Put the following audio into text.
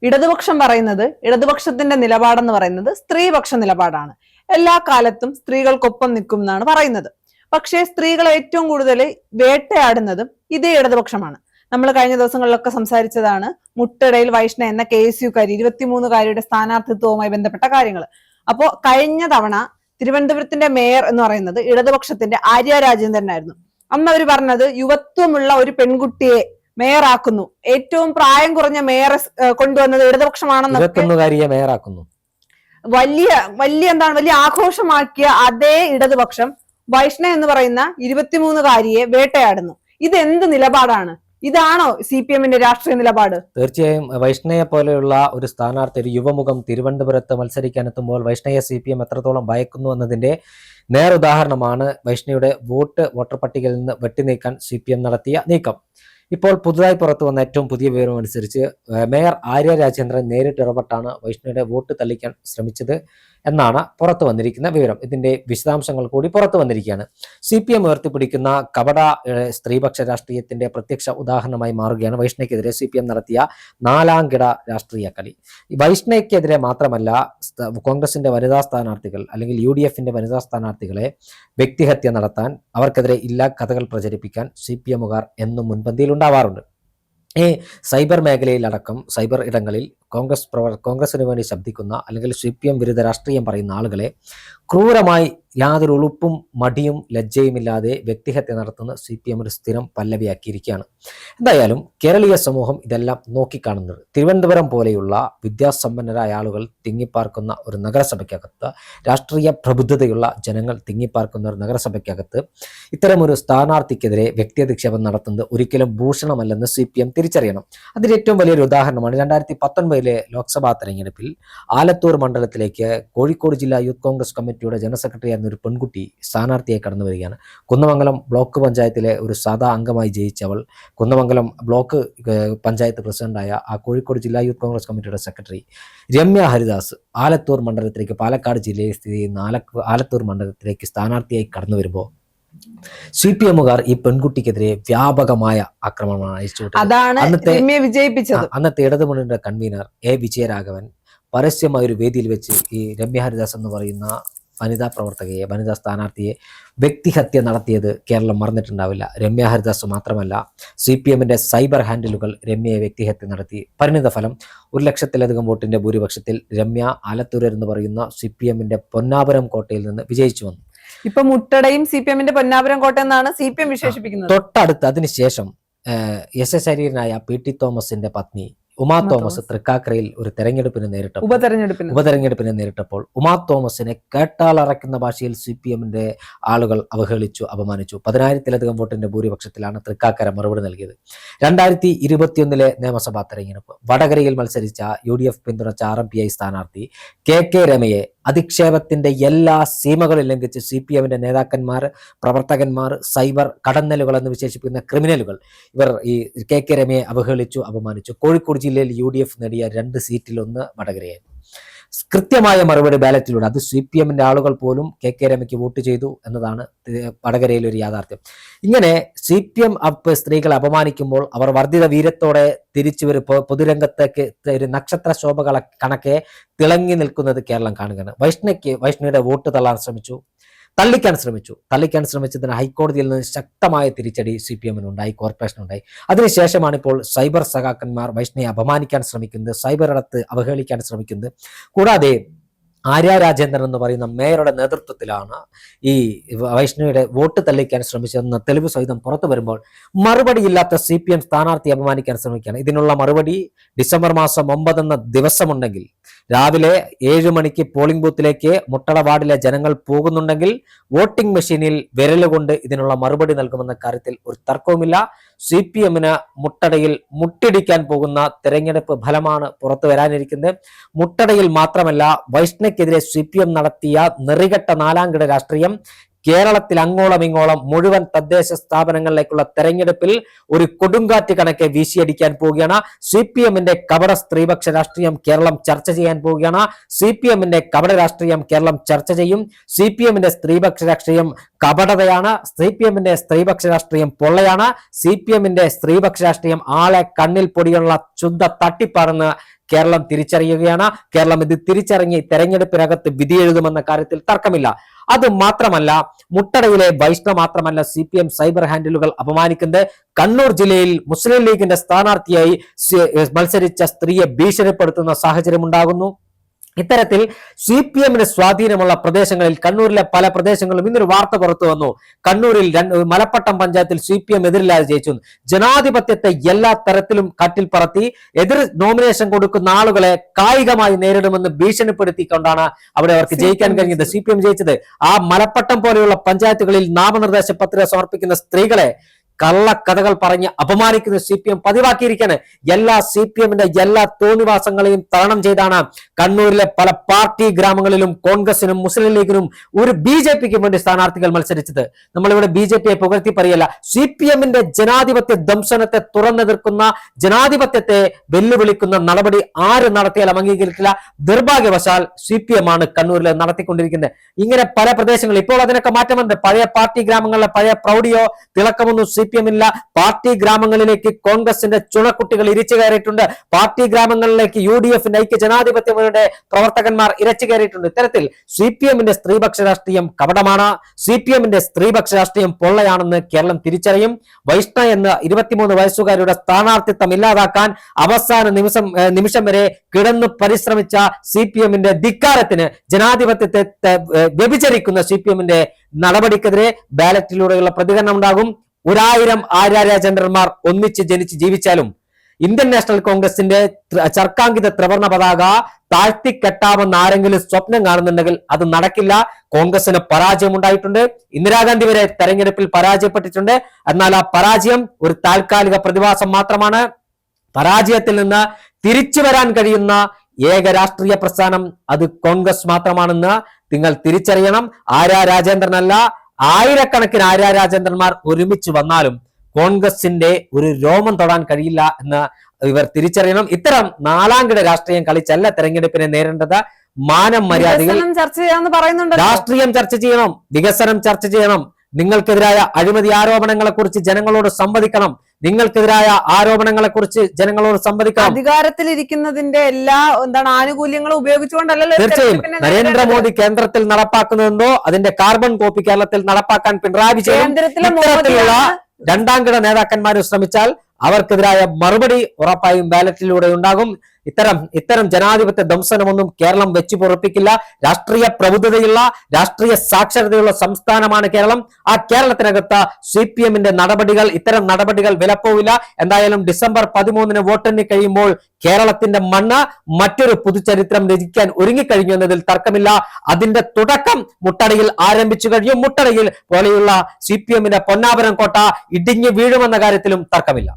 ഇടതുപക്ഷം പറയുന്നത്, ഇടതുപക്ഷത്തിന്റെ നിലപാടെന്ന് പറയുന്നത് സ്ത്രീപക്ഷ നിലപാടാണ്. എല്ലാ കാലത്തും സ്ത്രീകൾക്കൊപ്പം നിൽക്കും എന്നാണ് പറയുന്നത്. പക്ഷേ സ്ത്രീകളെ ഏറ്റവും കൂടുതൽ വേട്ടയാടുന്നതും ഇതേ ഇടതുപക്ഷമാണ്. നമ്മൾ കഴിഞ്ഞ ദിവസങ്ങളിലൊക്കെ സംസാരിച്ചതാണ് മുട്ടടയിൽ വൈഷ്ണ എന്ന KSUകാരി 23കാരിയുടെ സ്ഥാനാർത്ഥിത്വവുമായി ബന്ധപ്പെട്ട കാര്യങ്ങൾ. അപ്പോ കഴിഞ്ഞ തവണ തിരുവനന്തപുരത്തിന്റെ മേയർ എന്ന് പറയുന്നത് ഇടതുപക്ഷത്തിന്റെ ആര്യ രാജേന്ദ്രനായിരുന്നു. അന്ന് അവർ പറഞ്ഞത് യുവത്വമുള്ള ഒരു പെൺകുട്ടിയെ മേയറാക്കുന്നു, ഏറ്റവും പ്രായം കുറഞ്ഞ മേയറെ കൊണ്ടുവന്നത് ഇടതുപക്ഷമാണെന്നൊക്കെ വലിയ ആഘോഷമാക്കിയ അതേ ഇടതുപക്ഷം വൈഷ്ണ എന്ന് പറയുന്ന 23കാരിയെ വേട്ടയാടുന്നു. ഇതെന്ത് നിലപാടാണ്? ഇതാണോ CPM-ന്റെ രാഷ്ട്രീയ നിലപാട്? തീർച്ചയായും വൈഷ്ണയെ പോലെയുള്ള ഒരു സ്ഥാനാർത്ഥി, ഒരു യുവമുഖം തിരുവനന്തപുരത്ത് മത്സരിക്കാനെത്തുമ്പോൾ വൈഷ്ണയെ CPM എത്രത്തോളം ഭയക്കുന്നു എന്നതിന്റെ നേരുദാഹരണമാണ് വൈഷ്ണയുടെ വോട്ടർ പട്ടികയിൽ നിന്ന് വെട്ടിനീക്കാൻ CPM നടത്തിയ നീക്കം. ഇപ്പോൾ പുതുതായി പുറത്തു വന്ന ഏറ്റവും പുതിയ വിവരം അനുസരിച്ച് മേയർ ആര്യ രാജേന്ദ്രൻ നേരിട്ട് ഇടപെട്ടാണ് വൈഷ്ണയുടെ വോട്ട് തള്ളിക്കാൻ ശ്രമിച്ചത് എന്നാണ് പുറത്തു വന്നിരിക്കുന്ന വിവരം. ഇതിന്റെ വിശദാംശങ്ങൾ കൂടി പുറത്തു വന്നിരിക്കുകയാണ്. CPM ഉയർത്തിപ്പിടിക്കുന്ന കപട സ്ത്രീപക്ഷ രാഷ്ട്രീയത്തിന്റെ പ്രത്യക്ഷ ഉദാഹരണമായി മാറുകയാണ് വൈഷ്ണയ്ക്കെതിരെ CPM നടത്തിയ നാലാംകിട രാഷ്ട്രീയ കളി. വൈഷ്ണയ്ക്കെതിരെ മാത്രമല്ല, കോൺഗ്രസിന്റെ വനിതാ സ്ഥാനാർത്ഥികൾ അല്ലെങ്കിൽ UDF-ന്റെ വനിതാ സ്ഥാനാർത്ഥികളെ വ്യക്തിഹത്യ നടത്താൻ, അവർക്കെതിരെ ഇല്ലാ കഥകൾ പ്രചരിപ്പിക്കാൻ CPM-കാർ എന്നും മുൻപന്തിയിൽ ഉണ്ടാവാറുണ്ട്. ഈ സൈബർ മേഖലയിലടക്കം സൈബർ ഇടങ്ങളിൽ കോൺഗ്രസിന് വേണ്ടി ശബ്ദിക്കുന്ന അല്ലെങ്കിൽ CPM വിരുദ്ധ രാഷ്ട്രീയം പറയുന്ന ആളുകളെ ക്രൂരമായി യാതൊരു ഉളുപ്പും മടിയും ലജ്ജയുമില്ലാതെ വ്യക്തിഹത്യ നടത്തുന്ന CPM ഒരു സ്ഥിരം പല്ലവിയാക്കിയിരിക്കുകയാണ്. എന്തായാലും കേരളീയ സമൂഹം ഇതെല്ലാം നോക്കിക്കാണുന്നത്. തിരുവനന്തപുരം പോലെയുള്ള വിദ്യാസമ്പന്നരായ ആളുകൾ തിങ്ങിപ്പാർക്കുന്ന ഒരു നഗരസഭയ്ക്കകത്ത്, രാഷ്ട്രീയ പ്രബുദ്ധതയുള്ള ജനങ്ങൾ തിങ്ങിപ്പാർക്കുന്ന ഒരു നഗരസഭയ്ക്കകത്ത് ഇത്തരമൊരു സ്ഥാനാർത്ഥിക്കെതിരെ വ്യക്തിയധിക്ഷേപം നടത്തുന്നത് ഒരിക്കലും ഭൂഷണമല്ലെന്ന് CPM തിരിച്ചറിയണം. അതിന് ഏറ്റവും വലിയൊരു ഉദാഹരണമാണ് 2019 ലോക്സഭാ തെരഞ്ഞെടുപ്പിൽ ആലത്തൂർ മണ്ഡലത്തിലേക്ക് കോഴിക്കോട് ജില്ലാ യൂത്ത് കോൺഗ്രസ് കമ്മിറ്റിയുടെ ജനറൽ സെക്രട്ടറി ആയിരുന്ന ഒരു പെൺകുട്ടി സ്ഥാനാർത്ഥിയായി കടന്നു വരികയാണ്. കുന്നമംഗലം ബ്ലോക്ക് പഞ്ചായത്തിലെ ഒരു സാധാ അംഗമായി ജയിച്ചവൾ കുന്നമംഗലം ബ്ലോക്ക് പഞ്ചായത്ത് പ്രസിഡന്റായ ആ കോഴിക്കോട് ജില്ലാ യൂത്ത് കോൺഗ്രസ് കമ്മിറ്റിയുടെ സെക്രട്ടറി രമ്യ ഹരിദാസ് ആലത്തൂർ മണ്ഡലത്തിലേക്ക്, പാലക്കാട് ജില്ലയിൽ സ്ഥിതി ചെയ്യുന്ന ആലത്തൂർ മണ്ഡലത്തിലേക്ക് സ്ഥാനാർത്ഥിയായി കടന്നു വരുമ്പോൾ CPM-കാർ ഈ പെൺകുട്ടിക്കെതിരെ വ്യാപകമായ ആക്രമണമാണ് അയച്ചുവിട്ടത്. അന്നത്തെ ഇടതുമുന്നണിയുടെ കൺവീനർ വിജയരാഘവൻ പരസ്യമായ ഒരു വേദിയിൽ വെച്ച് ഈ രമ്യ ഹരിദാസ് എന്ന് പറയുന്ന വനിതാ സ്ഥാനാർത്ഥിയെ വ്യക്തിഹത്യ നടത്തിയത് കേരളം മറന്നിട്ടുണ്ടാവില്ല. രമ്യ ഹരിദാസ് മാത്രമല്ല, CPM-ന്റെ സൈബർ ഹാൻഡിലുകൾ രമ്യയെ വ്യക്തിഹത്യ നടത്തി. പരിണിത ഫലം 1,00,000-ലധികം വോട്ടിന്റെ ഭൂരിപക്ഷത്തിൽ രമ്യ ആലത്തൂർ എന്ന് പറയുന്ന CPM-ന്റെ പൊന്നാപുരം കോട്ടയിൽ നിന്ന് വിജയിച്ചു വന്നു. ഇപ്പൊ മുട്ടടയും CPM-ന്റെ പൊന്നാപുരം കോട്ട എന്നാണ് CPM വിശേഷിപ്പിക്കുന്നത്. തൊട്ടടുത്ത് അതിനുശേഷം ശരീരനായ PT തോമസിന്റെ പത്നി ഉമാ തോമസ് തൃക്കാക്കരയിൽ ഒരു ഉപതെരഞ്ഞെടുപ്പിന് നേരിട്ടപ്പോൾ ഉമാ തോമസിനെ കേട്ടാലറയ്ക്കുന്ന ഭാഷയിൽ CPM-ന്റെ ആളുകൾ അവഹേളിച്ചു, അപമാനിച്ചു. 10,000-ലധികം വോട്ടിന്റെ ഭൂരിപക്ഷത്തിലാണ് തൃക്കാക്കര മറുപടി നൽകിയത്. 2021 നിയമസഭാ തെരഞ്ഞെടുപ്പ് വടകരയിൽ മത്സരിച്ച UDF പിന്തുണച്ച RMPI സ്ഥാനാർത്ഥി KK രമയെ അധിക്ഷേപത്തിന്റെ എല്ലാ സീമകളും ലംഘിച്ച് CPM-ന്റെ നേതാക്കന്മാർ, പ്രവർത്തകന്മാർ, സൈബർ കടന്നലുകൾ എന്ന് വിശേഷിപ്പിക്കുന്ന ക്രിമിനലുകൾ ഇവർ ഈ KK രമയെ അവഹേളിച്ചു, അപമാനിച്ചു. കോഴിക്കോട് ജില്ലയിൽ UDF നേടിയ 2 സീറ്റിൽ 1 വടകരയായിരുന്നു. കൃത്യമായ മറുപടി ബാലറ്റിലൂടെ, അത് CPM-ന്റെ ആളുകൾ പോലും KK രമയ്ക്ക് വോട്ട് ചെയ്തു എന്നതാണ് വടകരയിലെ ഒരു യാഥാർത്ഥ്യം. ഇങ്ങനെ CPM സ്ത്രീകളെ അപമാനിക്കുമ്പോൾ അവർ വർദ്ധിത വീര്യത്തോടെ തിരിച്ചു പൊതുരംഗത്തേക്ക് ഒരു നക്ഷത്ര ശോഭകളെ കണക്കെ തിളങ്ങി നിൽക്കുന്നത് കേരളം കാണുകയാണ്. വൈഷ്ണയുടെ വോട്ട് തള്ളിക്കാൻ ശ്രമിച്ചതിന് ഹൈക്കോടതിയിൽ നിന്ന് ശക്തമായ തിരിച്ചടി CPM-നുണ്ടായി, കോർപ്പറേഷനുണ്ടായി. അതിനുശേഷമാണ് ഇപ്പോൾ സൈബർ സഖാക്കന്മാർ വൈഷ്ണയെ അപമാനിക്കാൻ ശ്രമിക്കുന്നത്, സൈബർ ഇടത്ത് അവഹേളിക്കാൻ ശ്രമിക്കുന്നത്. കൂടാതെ ആര്യ രാജേന്ദ്രൻ എന്ന് പറയുന്ന മേയറുടെ നേതൃത്വത്തിലാണ് ഈ വൈഷ്ണയുടെ വോട്ട് തള്ളിക്കാൻ ശ്രമിച്ചതെന്ന തെളിവ് സഹിതം പുറത്തു വരുമ്പോൾ മറുപടിയില്ലാത്ത CPM സ്ഥാനാർത്ഥി അപമാനിക്കാൻ ശ്രമിക്കുകയാണ്. ഇതിനുള്ള മറുപടി ഡിസംബർ 9 എന്ന ദിവസമുണ്ടെങ്കിൽ രാവിലെ 7 മണിക്ക് പോളിംഗ് ബൂത്തിലേക്ക് മുട്ടട വാർഡിലെ ജനങ്ങൾ പോകുന്നുണ്ടെങ്കിൽ വോട്ടിംഗ് മെഷീനിൽ വിരലുകൊണ്ട് ഇതിനുള്ള മറുപടി നൽകുമെന്ന കാര്യത്തിൽ ഒരു തർക്കവുമില്ല. CPM-ന് മുട്ടടയിൽ മുട്ടിടിക്കാൻ പോകുന്ന തെരഞ്ഞെടുപ്പ് ഫലമാണ് പുറത്തു വരാനിരിക്കുന്നത്. മുട്ടടയിൽ മാത്രമല്ല, വൈഷ്ണയ്ക്കെതിരെ CPM നടത്തിയ നെറികെട്ട നാലാംകിട രാഷ്ട്രീയം കേരളത്തിൽ അങ്ങോളം ഇങ്ങോളം മുഴുവൻ തദ്ദേശ സ്ഥാപനങ്ങളിലേക്കുള്ള തെരഞ്ഞെടുപ്പിൽ ഒരു കൊടുങ്കാറ്റ് കണക്കെ വീശിയടിക്കാൻ പോവുകയാണ്. CPM-ന്റെ കപട സ്ത്രീപക്ഷ രാഷ്ട്രീയം കേരളം ചർച്ച ചെയ്യാൻ പോവുകയാണ്. CPM-ന്റെ കപട രാഷ്ട്രീയം കേരളം ചർച്ച ചെയ്യും. CPM-ന്റെ സ്ത്രീപക്ഷ രാഷ്ട്രീയം കപടതയാണ്. CPM-ന്റെ സ്ത്രീപക്ഷ രാഷ്ട്രീയം പൊള്ളയാണ്. CPM-ന്റെ സ്ത്രീപക്ഷ രാഷ്ട്രീയം ആളെ കണ്ണിൽ പൊടിയുള്ള ശുദ്ധ തട്ടിപ്പാണെന്ന് കേരളം തിരിച്ചറിയുകയാണ്. കേരളം ഇത് തിരിച്ചറിഞ്ഞ് തെരഞ്ഞെടുപ്പിനകത്ത് വിധി എഴുതുമെന്ന കാര്യത്തിൽ തർക്കമില്ല. അത് മാത്രമല്ല, മുട്ടടയിലെ വൈഷ്ണവ് മാത്രമല്ല CPM സൈബർ ഹാൻഡിലുകൾ അപമാനിക്കുന്നത്. കണ്ണൂർ ജില്ലയിൽ മുസ്ലിം ലീഗിന്റെ സ്ഥാനാർത്ഥിയായി മത്സരിച്ച സ്ത്രീയെ ഭീഷണിപ്പെടുത്തുന്ന സാഹചര്യം ഉണ്ടാകുന്നു. ഇത്തരത്തിൽ CPM-ന് സ്വാധീനമുള്ള പ്രദേശങ്ങളിൽ, കണ്ണൂരിലെ പല പ്രദേശങ്ങളും ഇന്നൊരു വാർത്ത പുറത്തു വന്നു. കണ്ണൂരിൽ മലപ്പട്ടം പഞ്ചായത്തിൽ CPM എതിരില്ലാതെ ജയിച്ചു. ജനാധിപത്യത്തെ എല്ലാ തരത്തിലും കാറ്റിൽ പറത്തി എതിർ നോമിനേഷൻ കൊടുക്കുന്ന ആളുകളെ കായികമായി നേരിടുമെന്ന് ഭീഷണിപ്പെടുത്തിക്കൊണ്ടാണ് അവിടെ അവർക്ക് ജയിക്കാൻ കഴിഞ്ഞത്. CPM ജയിച്ചത്. ആ മലപ്പട്ടം പോലെയുള്ള പഞ്ചായത്തുകളിൽ നാമനിർദ്ദേശ പത്രിക സമർപ്പിക്കുന്ന സ്ത്രീകളെ കള്ളക്കഥകൾ പറഞ്ഞ് അപമാനിക്കുന്ന CPM പതിവാക്കിയിരിക്കുകയാണ്. എല്ലാ CPM-ന്റെ എല്ലാ തോന്നിവാസങ്ങളെയും തരണം ചെയ്താണ് കണ്ണൂരിലെ പല പാർട്ടി ഗ്രാമങ്ങളിലും കോൺഗ്രസിനും മുസ്ലിം ലീഗിനും ഒരു BJP-ക്കും വേണ്ടി സ്ഥാനാർത്ഥികൾ മത്സരിച്ചത്. നമ്മളിവിടെ BJP-യെ പുകഴ്ത്തി പറയല്ല. CPM-ന്റെ ജനാധിപത്യ ദംശനത്തെ തുറന്നെതിർക്കുന്ന, ജനാധിപത്യത്തെ വെല്ലുവിളിക്കുന്ന നടപടി ആര് നടത്തിയാലും അംഗീകരിക്കില്ല. നിർഭാഗ്യവശാൽ CPM-ആണ് കണ്ണൂരിൽ നടത്തിക്കൊണ്ടിരിക്കുന്നത്. ഇങ്ങനെ പല പ്രദേശങ്ങളിൽ ഇപ്പോൾ അതിനൊക്കെ മാറ്റമുണ്ട്. പഴയ പാർട്ടി ഗ്രാമങ്ങളിലെ പഴയ പ്രൗഢിയോ തിളക്കമൊന്നും CPM-ഇല്ല. പാർട്ടി ഗ്രാമങ്ങളിലേക്ക് കോൺഗ്രസിന്റെ ചുണക്കുട്ടികൾ ഇരച്ചു കയറിയിട്ടുണ്ട്. പാർട്ടി ഗ്രാമങ്ങളിലേക്ക് UDF-ന്റെ ഐക്യ ജനാധിപത്യങ്ങളുടെ പ്രവർത്തകന്മാർ ഇരച്ചു കയറിയിട്ടുണ്ട്. ഇത്തരത്തിൽ CPM-ന്റെ സ്ത്രീപക്ഷ രാഷ്ട്രീയം കപടമാണ്. CPM-ന്റെ സ്ത്രീപക്ഷ രാഷ്ട്രീയം പൊള്ളയാണെന്ന് കേരളം തിരിച്ചറിയും. വൈഷ്ണവ് എന്ന 23 വയസ്സുകാരുടെ സ്ഥാനാർത്ഥിത്വം ഇല്ലാതാക്കാൻ അവസാന നിമിഷം വരെ കിടന്നു പരിശ്രമിച്ച CPM-ന്റെ ധിക്കാരത്തിന്, ജനാധിപത്യത്തെ വ്യഭിചരിക്കുന്ന CPM-ന്റെ നടപടിക്കെതിരെ ബാലറ്റിലൂടെയുള്ള പ്രതികരണം ഉണ്ടാകും. 1000 ആര്യ രാജേന്ദ്രന്മാർ ഒന്നിച്ച് ജനിച്ച് ജീവിച്ചാലും ഇന്ത്യൻ നാഷണൽ കോൺഗ്രസിന്റെ ചർക്കാങ്കിത ത്രിവർണ പതാക താഴ്ത്തിക്കെട്ടാമെന്ന് ആരെങ്കിലും സ്വപ്നം കാണുന്നുണ്ടെങ്കിൽ അത് നടക്കില്ല. കോൺഗ്രസിന് പരാജയം ഉണ്ടായിട്ടുണ്ട്. ഇന്ദിരാഗാന്ധി വരെ തെരഞ്ഞെടുപ്പിൽ പരാജയപ്പെട്ടിട്ടുണ്ട്. എന്നാൽ ആ പരാജയം ഒരു താൽക്കാലിക പ്രതിഭാസം മാത്രമാണ്. പരാജയത്തിൽ നിന്ന് തിരിച്ചു വരാൻ കഴിയുന്ന ഏക രാഷ്ട്രീയ പ്രസ്ഥാനം അത് കോൺഗ്രസ് മാത്രമാണെന്ന് നിങ്ങൾ തിരിച്ചറിയണം. ആര്യ രാജേന്ദ്രനല്ല, ആയിരക്കണക്കിന് ആര്യ രാജേന്ദ്രന്മാർ ഒരുമിച്ച് വന്നാലും കോൺഗ്രസിന്റെ ഒരു രോമം തൊടാൻ കഴിയില്ല എന്ന് ഇവർ തിരിച്ചറിയണം. ഇത്തരം നാലാംകിട രാഷ്ട്രീയം കളിച്ചല്ല തെരഞ്ഞെടുപ്പിനെ നേരിടേണ്ടത്. മാനം മര്യാദകൾ രാഷ്ട്രീയം ചർച്ച ചെയ്യണം, വികസനം ചർച്ച ചെയ്യണം. നിങ്ങൾക്കെതിരായ അഴിമതി ആരോപണങ്ങളെ കുറിച്ച് ജനങ്ങളോട് സംവദിക്കണം. നിങ്ങൾക്കെതിരായ ആരോപണങ്ങളെ കുറിച്ച് ജനങ്ങളോട് സംവദിക്കണം. അധികാരത്തിലിരിക്കുന്നതിന്റെ എല്ലാ ആനുകൂല്യങ്ങളും ഉപയോഗിച്ചുകൊണ്ടല്ലോ തീർച്ചയായും നരേന്ദ്രമോദി കേന്ദ്രത്തിൽ നടപ്പാക്കുന്നുണ്ടോ അതിന്റെ കാർബൺ കോപ്പി കേരളത്തിൽ നടപ്പാക്കാൻ പിണറായി വിജയൻ ഇത്തരത്തിലുള്ള രണ്ടാം കിട നേതാക്കന്മാരും ശ്രമിച്ചാൽ അവർക്കെതിരായ മറുപടി ഉറപ്പായും ബാലറ്റിലൂടെ ഉണ്ടാകും. ഇത്തരം ജനാധിപത്യ ദംശനമൊന്നും കേരളം വെച്ചു പൊറപ്പിക്കില്ല. രാഷ്ട്രീയ പ്രബുദ്ധതയുള്ള, രാഷ്ട്രീയ സാക്ഷരതയുള്ള സംസ്ഥാനമാണ് കേരളം. ആ കേരളത്തിനകത്ത് CPM-ന്റെ നടപടികൾ, ഇത്തരം നടപടികൾ വിലപ്പോവില്ല. എന്തായാലും ഡിസംബർ 13 വോട്ടെണ്ണി കഴിയുമ്പോൾ കേരളത്തിന്റെ മണ്ണ് മറ്റൊരു പുതുചരിത്രം രചിക്കാൻ ഒരുങ്ങിക്കഴിഞ്ഞു എന്നതിൽ തർക്കമില്ല. അതിന്റെ തുടക്കം മുട്ടടയിൽ ആരംഭിച്ചു കഴിഞ്ഞു. മുട്ടടയിൽ പോലെയുള്ള CPM-ന്റെ പൊന്നാപുരം കോട്ട ഇടിഞ്ഞു വീഴുമെന്ന കാര്യത്തിലും തർക്കമില്ല.